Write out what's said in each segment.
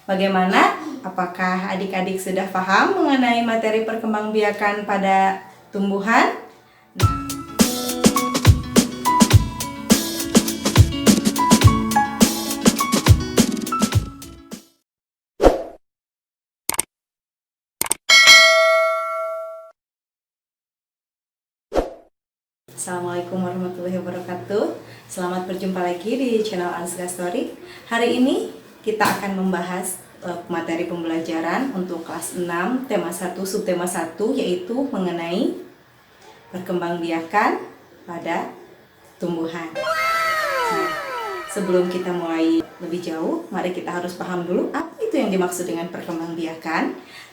Bagaimana? Apakah adik-adik sudah paham mengenai materi perkembangbiakan pada tumbuhan? Assalamualaikum warahmatullahi wabarakatuh. Selamat berjumpa lagi di channel Ansga Story. Hari ini kita akan membahas materi pembelajaran untuk kelas 6 tema 1 subtema 1, yaitu mengenai perkembangbiakan pada tumbuhan. Nah, sebelum kita mulai lebih jauh, mari kita harus paham dulu apa itu yang dimaksud dengan perkembangbiakan.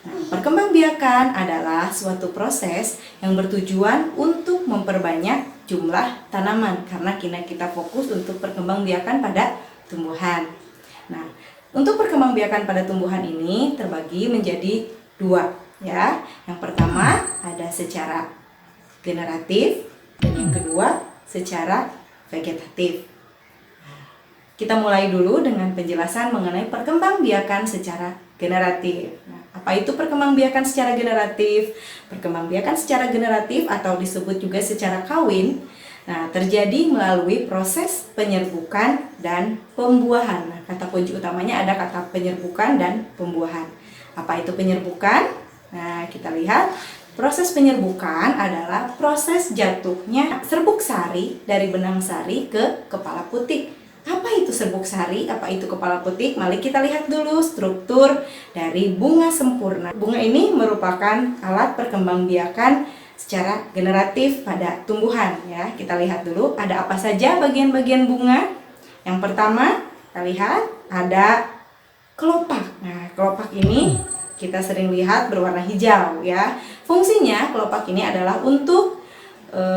Nah, perkembangbiakan adalah suatu proses yang bertujuan untuk memperbanyak jumlah tanaman, karena kita fokus untuk perkembangbiakan pada tumbuhan. Nah, untuk perkembangbiakan pada tumbuhan ini terbagi menjadi dua, ya. Yang pertama ada secara generatif dan yang kedua secara vegetatif. Kita mulai dulu dengan penjelasan mengenai perkembangbiakan secara generatif. Nah, apa itu perkembangbiakan secara generatif? Perkembangbiakan secara generatif atau disebut juga secara kawin, nah, terjadi melalui proses penyerbukan dan pembuahan. Nah, kata kunci utamanya ada kata penyerbukan dan pembuahan. Apa itu penyerbukan? Nah, kita lihat. Proses penyerbukan adalah proses jatuhnya serbuk sari dari benang sari ke kepala putik. Apa itu serbuk sari? Apa itu kepala putik? Mari kita lihat dulu struktur dari bunga sempurna. Bunga ini merupakan alat perkembangbiakan secara generatif pada tumbuhan, ya. Kita lihat dulu ada apa saja bagian-bagian bunga. Yang pertama, kita lihat ada kelopak. Nah, kelopak ini kita sering lihat berwarna hijau, ya. Fungsinya kelopak ini adalah untuk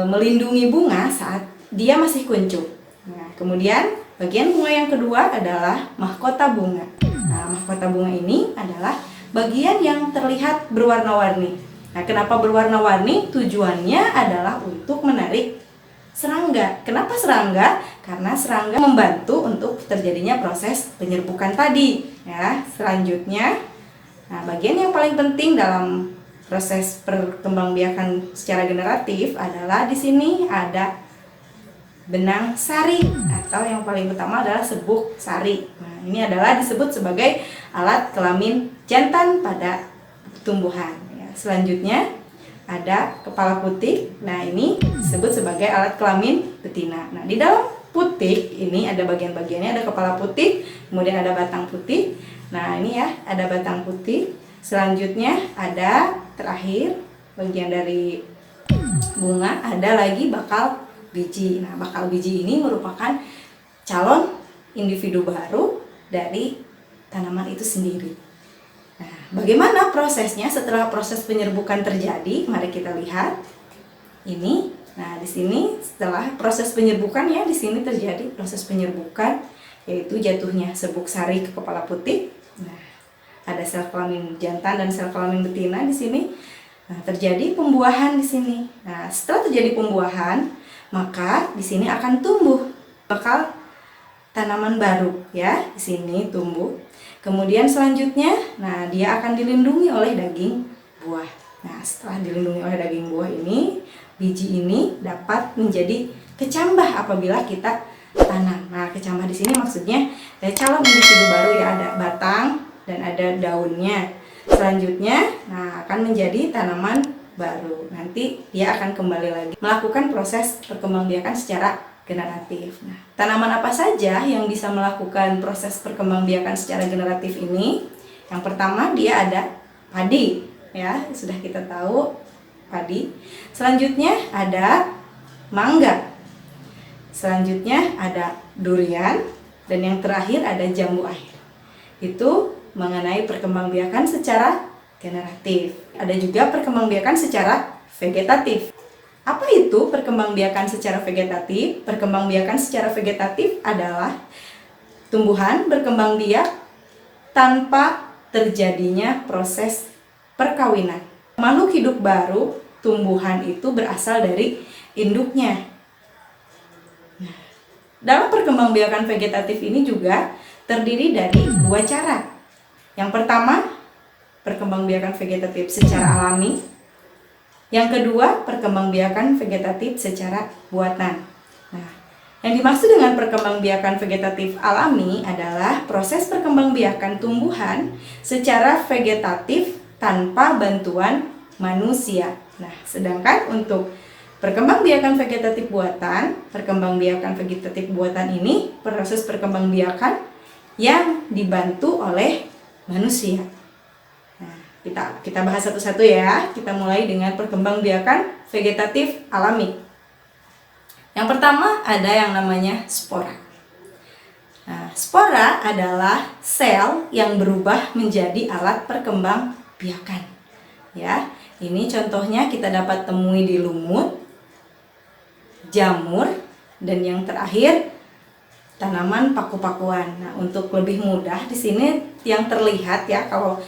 melindungi bunga saat dia masih kuncup. Nah, kemudian bagian bunga yang kedua adalah mahkota bunga. Nah, mahkota bunga ini adalah bagian yang terlihat berwarna-warni. Nah, kenapa berwarna-warni? Tujuannya adalah untuk menarik serangga. Kenapa serangga? Karena serangga membantu untuk terjadinya proses penyerbukan tadi, ya. Selanjutnya, nah, bagian yang paling penting dalam proses perkembangbiakan secara generatif adalah di sini ada benang sari, atau yang paling utama adalah serbuk sari. Nah, ini adalah disebut sebagai alat kelamin jantan pada tumbuhan, ya. Selanjutnya ada kepala putik. Nah, ini disebut sebagai alat kelamin betina. Nah, di dalam putik ini ada bagian-bagiannya, ada kepala putik, kemudian ada batang putik. Nah, ini ya, ada batang putik. Selanjutnya ada terakhir bagian dari bunga, ada lagi bakal biji. Nah, bakal biji ini merupakan calon individu baru dari tanaman itu sendiri. Nah, bagaimana prosesnya setelah proses penyerbukan terjadi? Mari kita lihat. Ini. Nah, di sini setelah proses penyerbukan, ya, di sini terjadi proses penyerbukan, yaitu jatuhnya serbuk sari ke kepala putik. Nah, ada sel kelamin jantan dan sel kelamin betina di sini. Nah, terjadi pembuahan di sini. Nah, setelah terjadi pembuahan, maka di sini akan tumbuh bakal tanaman baru, ya. Di sini tumbuh. Kemudian selanjutnya, nah, dia akan dilindungi oleh daging buah. Nah, setelah dilindungi oleh daging buah ini, biji ini dapat menjadi kecambah apabila kita tanam. Nah, kecambah di sini maksudnya calon individu baru, ya, ada batang dan ada daunnya. Selanjutnya, nah, akan menjadi tanaman baru. Nanti dia akan kembali lagi melakukan proses perkembangbiakan secara generatif. Nah, tanaman apa saja yang bisa melakukan proses perkembangbiakan secara generatif ini? Yang pertama, dia ada padi, ya, sudah kita tahu padi. Selanjutnya ada mangga. Selanjutnya ada durian, dan yang terakhir ada jambu air. Itu mengenai perkembangbiakan secara generatif. Ada juga perkembangbiakan secara vegetatif. Apa itu perkembangbiakan secara vegetatif? Perkembangbiakan secara vegetatif adalah tumbuhan berkembang biak tanpa terjadinya proses perkawinan. Makhluk hidup baru, tumbuhan itu berasal dari induknya. Dalam perkembangbiakan vegetatif ini juga terdiri dari dua cara. Yang pertama, perkembangbiakan vegetatif secara alami. Yang kedua, perkembangbiakan vegetatif secara buatan. Nah, yang dimaksud dengan perkembangbiakan vegetatif alami adalah proses perkembangbiakan tumbuhan secara vegetatif tanpa bantuan manusia. Nah, sedangkan untuk perkembangbiakan vegetatif buatan ini proses perkembangbiakan yang dibantu oleh manusia. Nah, kita bahas satu-satu ya. Kita mulai dengan perkembangbiakan vegetatif alami. Yang pertama ada yang namanya spora. Nah, spora adalah sel yang berubah menjadi alat perkembangbiakan. Ya, ini contohnya kita dapat temui di lumut, jamur, dan yang terakhir tanaman paku-pakuan. Nah, untuk lebih mudah di sini yang terlihat ya, kalau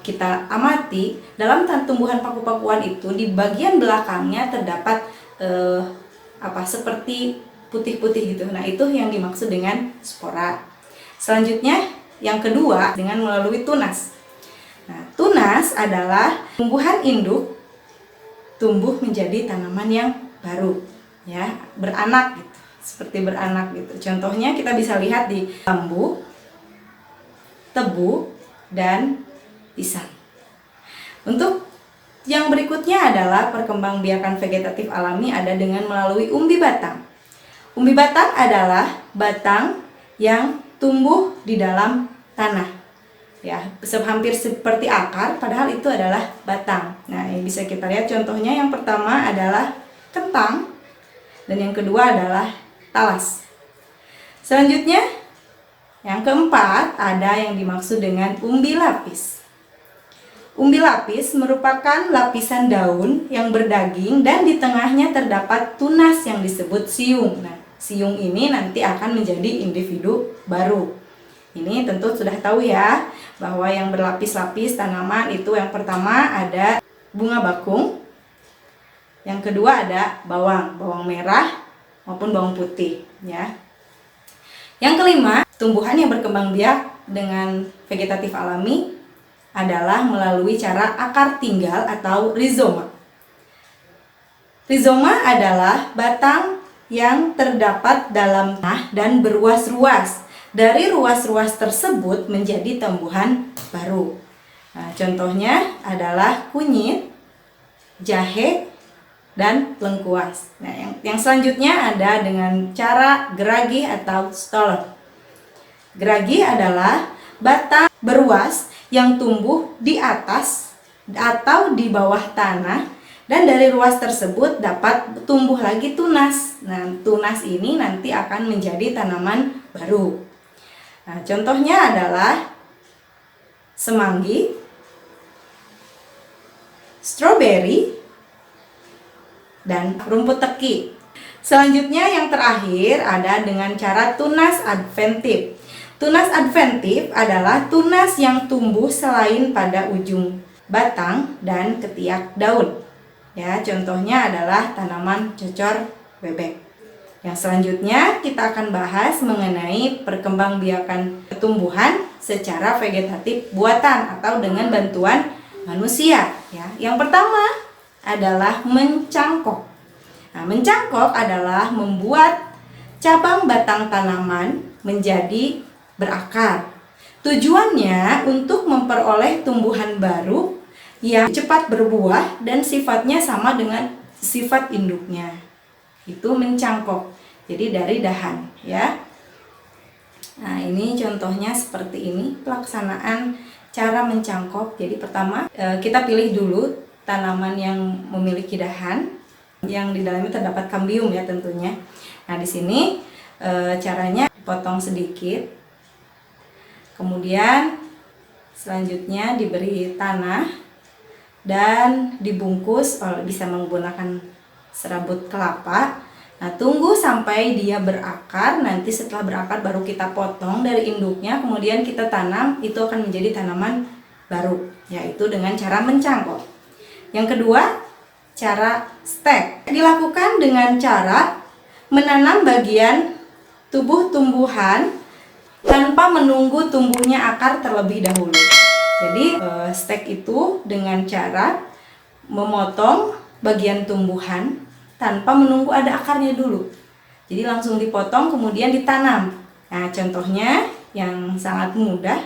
kita amati dalam tumbuhan paku-pakuan itu di bagian belakangnya terdapat seperti putih-putih gitu. Nah, itu yang dimaksud dengan spora. Selanjutnya yang kedua dengan melalui tunas. Nah, tunas adalah tumbuhan induk tumbuh menjadi tanaman yang baru, ya, beranak gitu. Seperti beranak gitu. Contohnya kita bisa lihat di bambu, tebu, dan pisang. Untuk yang berikutnya adalah perkembangbiakan vegetatif alami ada dengan melalui umbi batang. Umbi batang adalah batang yang tumbuh di dalam tanah. Ya, hampir seperti akar, padahal itu adalah batang. Nah, yang bisa kita lihat contohnya yang pertama adalah kentang dan yang kedua adalah talas. Selanjutnya, yang keempat ada yang dimaksud dengan umbi lapis. Umbi lapis merupakan lapisan daun yang berdaging dan di tengahnya terdapat tunas yang disebut siung. Nah, siung ini nanti akan menjadi individu baru. Ini tentu sudah tahu ya, bahwa yang berlapis-lapis tanaman itu yang pertama ada bunga bakung, yang kedua ada bawang merah maupun bawang putih ya. Yang kelima, tumbuhan yang berkembang biak dengan vegetatif alami adalah melalui cara akar tinggal atau rizoma. Rizoma adalah batang yang terdapat dalam tanah dan beruas-ruas. Dari ruas-ruas tersebut menjadi tumbuhan baru. Nah, contohnya adalah kunyit, jahe, dan lengkuas. Nah, yang selanjutnya ada dengan cara geragi atau stolon. Geragi adalah batang beruas yang tumbuh di atas atau di bawah tanah dan dari ruas tersebut dapat tumbuh lagi tunas. Nah, tunas ini nanti akan menjadi tanaman baru. Nah, contohnya adalah semanggi, stroberi, dan rumput teki. Selanjutnya yang terakhir ada dengan cara tunas adventif. Tunas adventif adalah tunas yang tumbuh selain pada ujung batang dan ketiak daun. Ya, contohnya adalah tanaman cocor bebek. Yang selanjutnya kita akan bahas mengenai perkembangbiakan tumbuhan secara vegetatif buatan atau dengan bantuan manusia. Ya, yang pertama adalah mencangkok. Nah, mencangkok adalah membuat cabang batang tanaman menjadi berakar. Tujuannya untuk memperoleh tumbuhan baru yang cepat berbuah dan sifatnya sama dengan sifat induknya. Itu mencangkok. Jadi dari dahan, ya. Nah, ini contohnya seperti ini pelaksanaan cara mencangkok. Jadi pertama kita pilih dulu tanaman yang memiliki dahan yang di dalamnya terdapat kambium ya tentunya. Nah, di sini caranya potong sedikit. Kemudian selanjutnya diberi tanah dan dibungkus, bisa menggunakan serabut kelapa. Nah, tunggu sampai dia berakar. Nanti setelah berakar baru kita potong dari induknya, kemudian kita tanam. Itu akan menjadi tanaman baru, yaitu dengan cara mencangkok. Yang kedua, cara stek. Dilakukan dengan cara menanam bagian tubuh tumbuhan tanpa menunggu tumbuhnya akar terlebih dahulu. Jadi stek itu dengan cara memotong bagian tumbuhan tanpa menunggu ada akarnya dulu. Jadi langsung dipotong kemudian ditanam. Nah, contohnya yang sangat mudah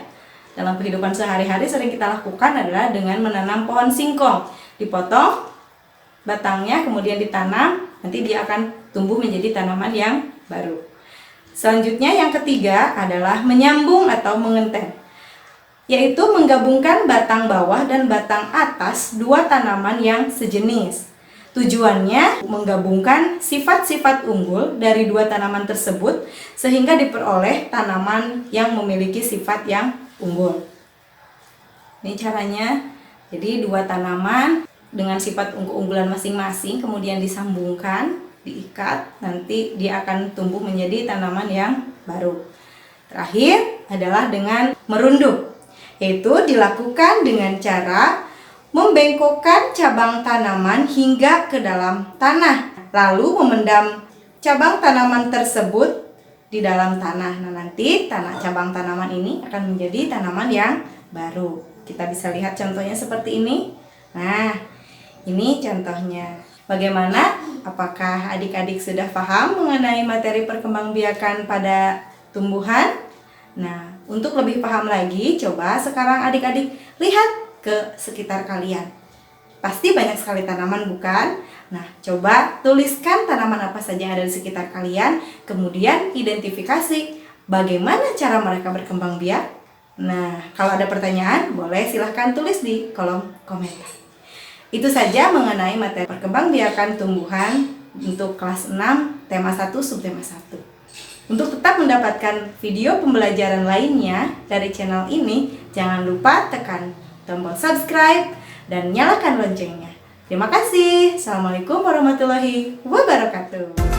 dalam kehidupan sehari-hari sering kita lakukan adalah dengan menanam pohon singkong. Dipotong batangnya kemudian ditanam, nanti dia akan tumbuh menjadi tanaman yang baru. Selanjutnya yang ketiga adalah menyambung atau mengenten, yaitu menggabungkan batang bawah dan batang atas dua tanaman yang sejenis. Tujuannya menggabungkan sifat-sifat unggul dari dua tanaman tersebut sehingga diperoleh tanaman yang memiliki sifat yang unggul. Ini caranya. Jadi dua tanaman dengan sifat keunggulan masing-masing kemudian disambungkan, diikat, nanti dia akan tumbuh menjadi tanaman yang baru. Terakhir adalah dengan merunduk, yaitu dilakukan dengan cara membengkokkan cabang tanaman hingga ke dalam tanah, lalu memendam cabang tanaman tersebut di dalam tanah. Nah, nanti cabang tanaman ini akan menjadi tanaman yang baru. Kita bisa lihat contohnya seperti ini. Nah, ini contohnya. Bagaimana? Apakah adik-adik sudah paham mengenai materi perkembangbiakan pada tumbuhan? Nah, untuk lebih paham lagi, coba sekarang adik-adik lihat ke sekitar kalian. Pasti banyak sekali tanaman, bukan? Nah, coba tuliskan tanaman apa saja yang ada di sekitar kalian, kemudian identifikasi bagaimana cara mereka berkembang biak. Nah, kalau ada pertanyaan, boleh silahkan tulis di kolom komentar. Itu saja mengenai materi perkembangbiakan tumbuhan untuk kelas 6, tema 1, subtema 1. Untuk tetap mendapatkan video pembelajaran lainnya dari channel ini, jangan lupa tekan tombol subscribe dan nyalakan loncengnya. Terima kasih. Assalamualaikum warahmatullahi wabarakatuh.